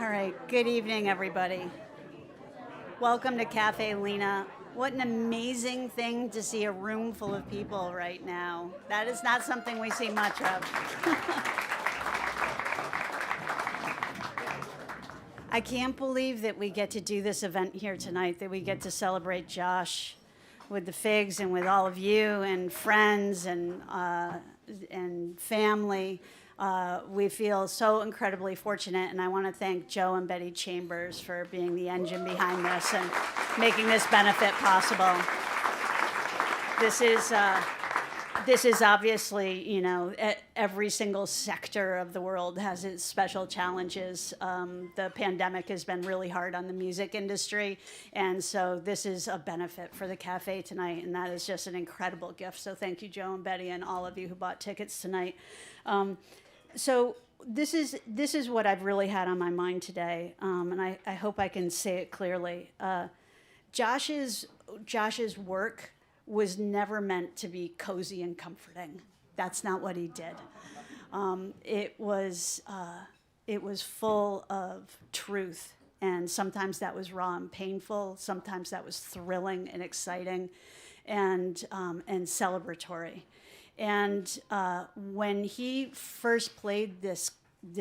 All right, good evening, everybody. Welcome to Cafe Lena. What an amazing thing to see a room full of people right now. That is not something we see much of. I can't believe that we get to do this event here tonight, that we get to celebrate Josh with the Figs and with all of you and friends and family. We feel so incredibly fortunate, and I want to thank Joe and Betty Chambers for being the engine behind this and making this benefit possible. This is obviously, every single sector of the world has its special challenges. The pandemic has been really hard on the music industry, and so this is a benefit for the cafe tonight, and that is just an incredible gift. So thank you, Joe and Betty, and all of you who bought tickets tonight. So this is what I've really had on my mind today, and I hope I can say it clearly. Josh's work was never meant to be cozy and comforting. That's not what he did. It was full of truth, and sometimes that was raw and painful. Sometimes that was thrilling and exciting, and celebratory. And when he first played this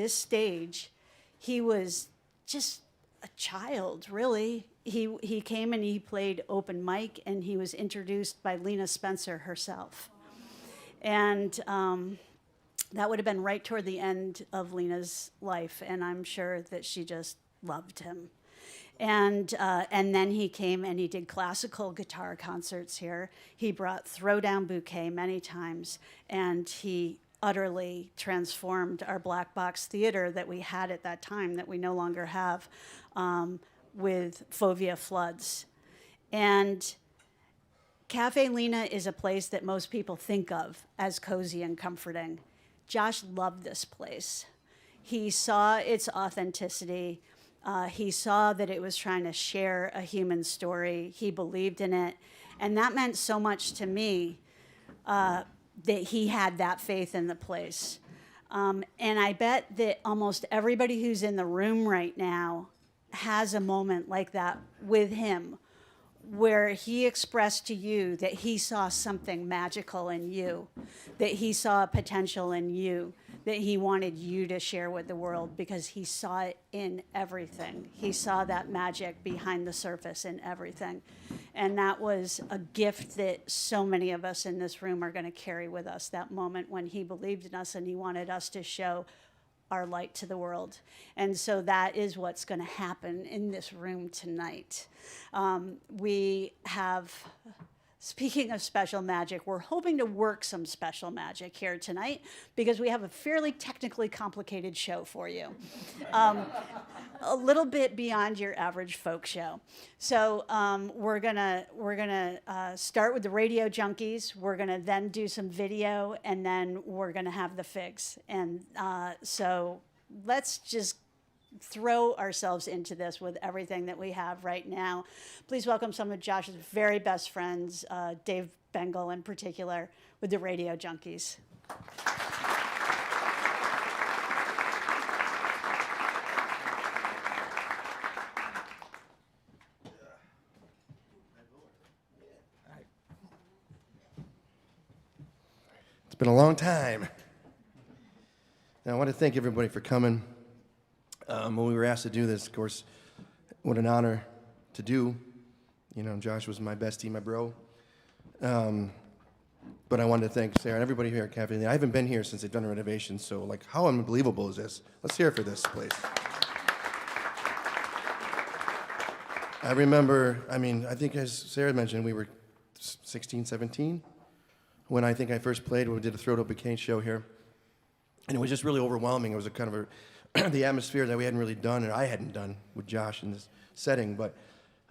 stage, he was just a child, really. He came and he played open mic, and he was introduced by Lena Spencer herself. And that would have been right toward the end of Lena's life, and I'm sure that she just loved him. And then he came and he did classical guitar concerts here. He brought Throwdown Bouquet many times, and he utterly transformed our black box theater that we had at that time that we no longer have, with Fovea Floods. And Cafe Lena is a place that most people think of as cozy and comforting. Josh loved this place. He saw its authenticity. He saw that it was trying to share a human story. He believed in it. And that meant so much to me, that he had that faith in the place. And I bet that almost everybody who's in the room right now has a moment like that with him, where he expressed to you that he saw something magical in you, that he saw a potential in you, that he wanted you to share with the world because he saw it in everything. He saw that magic behind the surface in everything. And that was a gift that so many of us in this room are going to carry with us, that moment when he believed in us and he wanted us to show our light to the world. And so that is what's going to happen in this room tonight. We have, speaking of special magic, we're hoping to work some special magic here tonight because we have a fairly technically complicated show for you. A little bit beyond your average folk show. So we're gonna start with the radio junkies. We're gonna then do some video, and then we're gonna have the Figs. And so let's just throw ourselves into this with everything that we have right now. Please welcome some of Josh's very best friends, Dave Bengal in particular, with the radio junkies. It's been a long time. Now, I want to thank everybody for coming. When we were asked to do this, of course, what an honor to do. Josh was my bestie, my bro. But I wanted to thank Sarah and everybody here at Cafe. I haven't been here since they've done renovations, so how unbelievable is this? Let's hear it for this place. I remember, I think as Sarah mentioned, we were 16, 17. When I think I first played, when we did a Throwdown Bouquet show here. And it was just really overwhelming. It was a kind of the atmosphere that we hadn't really done, and I hadn't done with Josh in this setting. But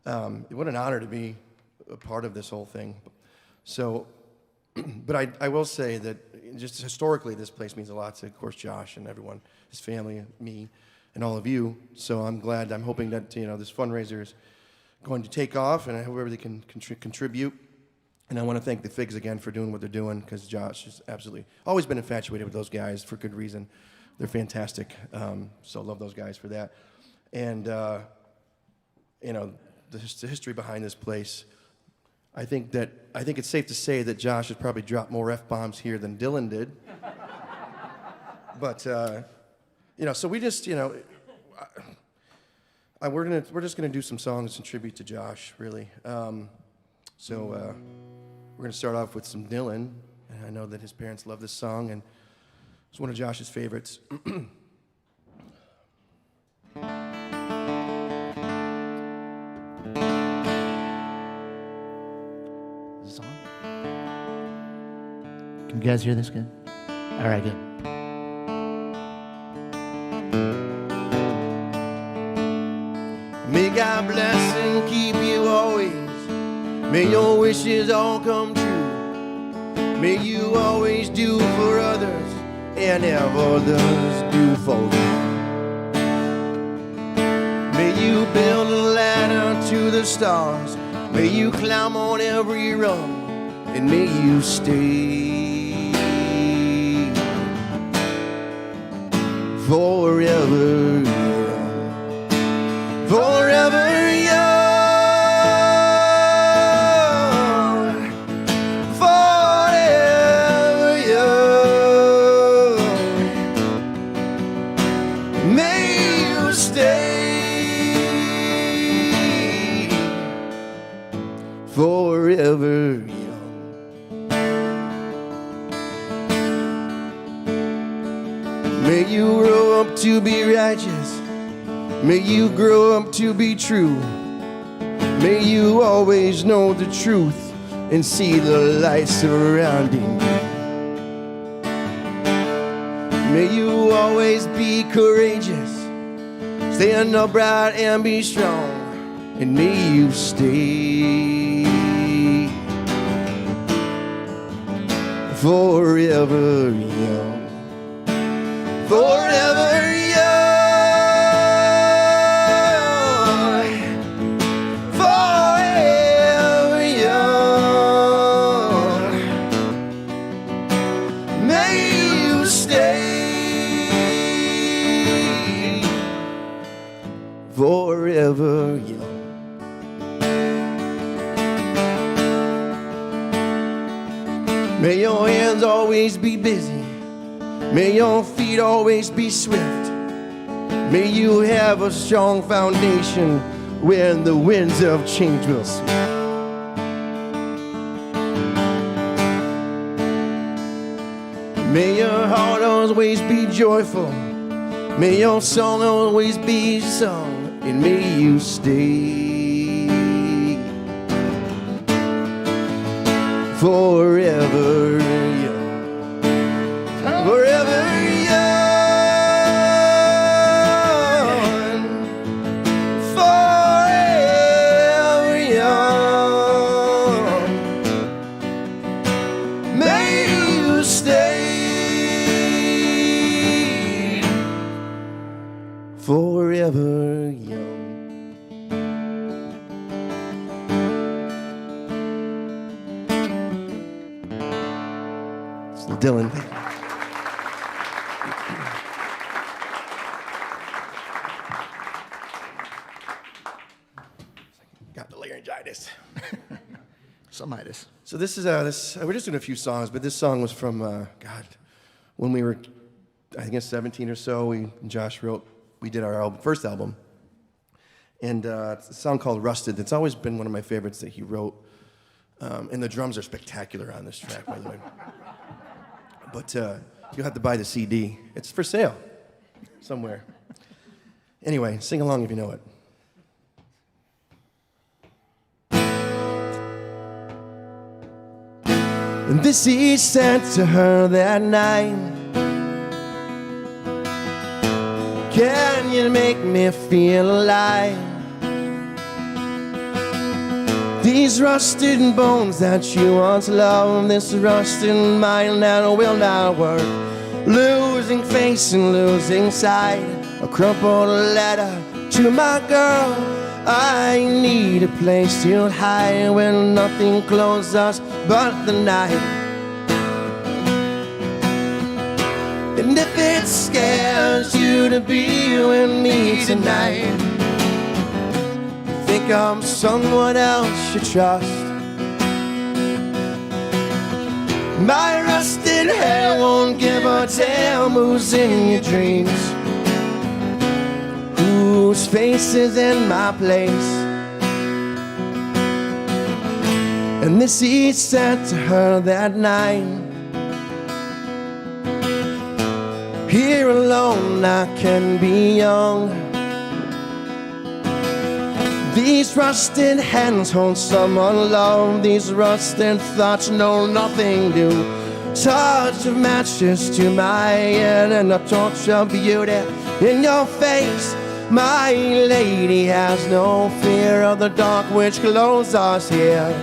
what an honor to be a part of this whole thing. So, but I will say that just historically, this place means a lot to, of course, Josh and everyone, his family, me, and all of you. So I'm hoping that, this fundraiser is going to take off, and I hope everybody can contribute. And I want to thank the Figs again for doing what they're doing, because Josh has absolutely always been infatuated with those guys for good reason. They're fantastic, so love those guys for that. and you know, the history behind this place. I think it's safe to say that Josh has probably dropped more F-bombs here than Dylan did. But you know, so we just, you know, we're just gonna do some songs in tribute to Josh, really. So we're gonna start off with some Dylan, and I know that his parents love this song, and it's one of Josh's favorites. Song? Can you guys hear this good? All right, good. May God bless and keep you always. May your wishes all come true. May you always do for others and have others do for you. May you build a ladder to the stars. May you climb on every rung, and may you stay forever young, forever young, forever young. May you stay forever young. May you grow up to be righteous. May you grow up to be true. May you always know the truth and see the light surrounding you. May you always be courageous. Stand upright and be strong. And may you stay forever young, forever young, forever young. May you stay forever young. May your hands always be busy. May your feet always be swift. May you have a strong foundation when the winds of change will sweep. May your heart always be joyful. May your song always be sung. And may you stay forever young, forever young, forever young. May you stay forever young. Dylan. Got the laryngitis. Sometimes. So this is we're just doing a few songs, but this song was from God, when we were, I think, 17 or so. Josh we did our first album, and it's a song called "Rusted." It's always been one of my favorites that he wrote, and the drums are spectacular on this track, by the way. But you'll have to buy the CD. It's for sale somewhere. Anyway, sing along if you know it. And this he said to her that night, can you make me feel alive? These rusted bones that you once loved, this rusted mind that will not work. Losing face and losing sight, a crumpled letter to my girl. I need a place to hide when nothing closes us but the night. And if it's scares you to be with me tonight, think I'm someone else you trust. My rusted hair won't give a damn who's in your dreams, whose face is in my place. And this he said to her that night, here alone I can be young. These rusted hands hold someone love. These rusted thoughts know nothing new. Touch of matches to my head and a torch of beauty in your face. My lady has no fear of the dark which clothes us here.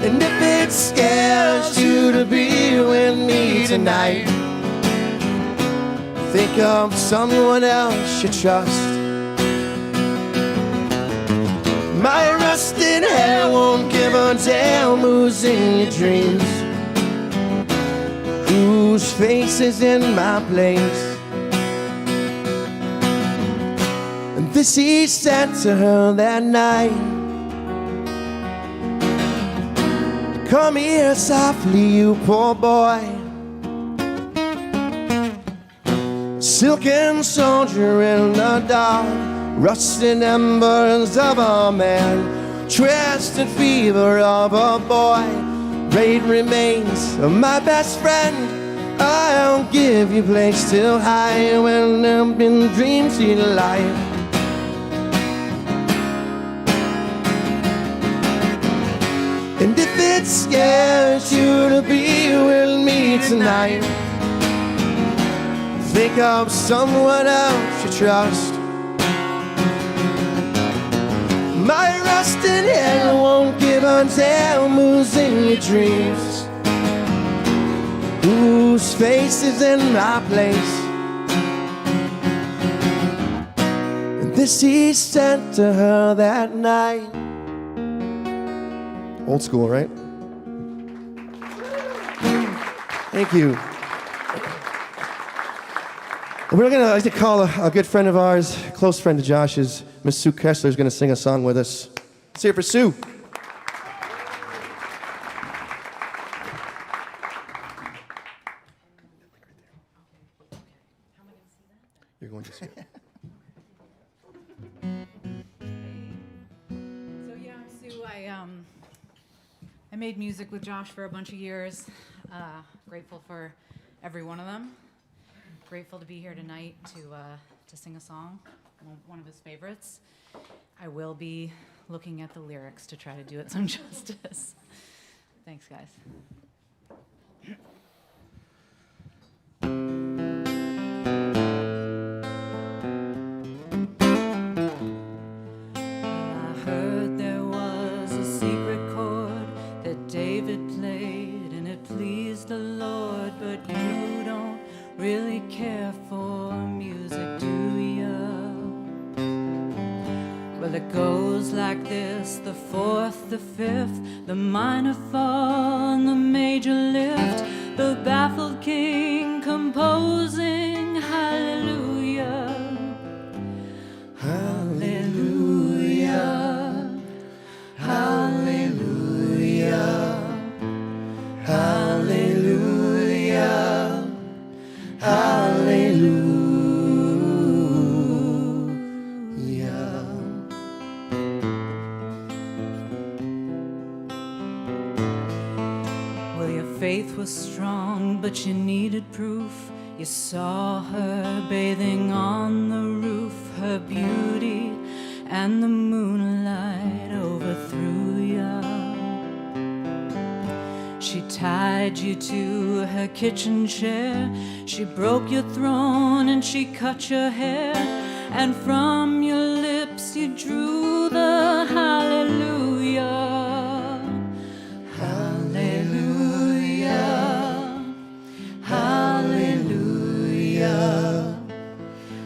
And if it scares you to be with me tonight, think of someone else you trust. My rusted hair won't give a damn who's in your dreams, whose face is in my place. And this he said to her that night, come here softly, you poor boy. Silken soldier in the dark, rusted embers of a man, twisted fever of a boy, great remains of my best friend. I'll give you place till high when up in dreams see the light. And if it scares you to be with me tonight, think of someone else you trust. My rusted hair won't give a damn who's in your dreams, whose face is in my place. And this he said to her that night. Old school, right? Thank you. We're going to like to call a good friend of ours, a close friend of Josh's, Miss Sue Kessler, is going to sing a song with us. Let's hear it for Sue. You're going to see it. So yeah, I'm Sue. I made music with Josh for a bunch of years. Grateful for every one of them. Grateful to be here tonight to sing a song, one of his favorites. I will be looking at the lyrics to try to do it some justice. Thanks, guys. I heard there was a secret chord that David played and it pleased the Lord, but you don't really care for music, do ya? Well, it goes like this: the fourth, the fifth, the minor fall, and the major lift, the baffled king composing hallelujah, hallelujah, hallelujah, hallelujah, hallelujah. Well, your faith was strong, but you needed proof. You saw her bathing on the roof, her beauty and the moonlight overthrew ya. She tied you to her kitchen chair, she broke your throne and she cut your hair, and from your lips you drew the hallelujah. Hallelujah, hallelujah,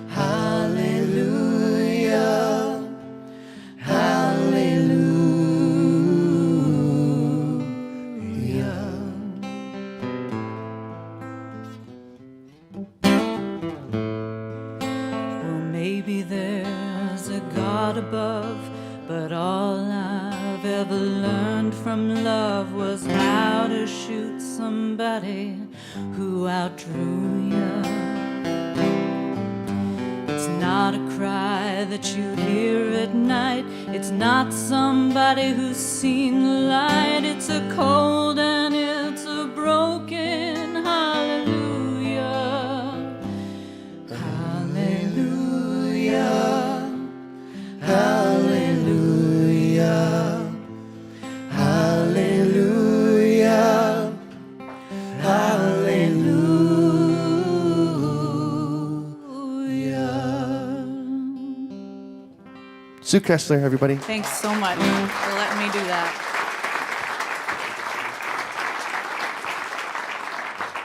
hallelujah, hallelujah. God above, but all I've ever learned from love was how to shoot somebody who outdrew you. It's not a cry that you hear at night. It's not somebody who's seen the light. It's a cold and it's a broken hallelujah. Hallelujah. Hallelujah. Hallelujah. Hallelujah. Sue Kessler, everybody. Thanks so much for letting me do that.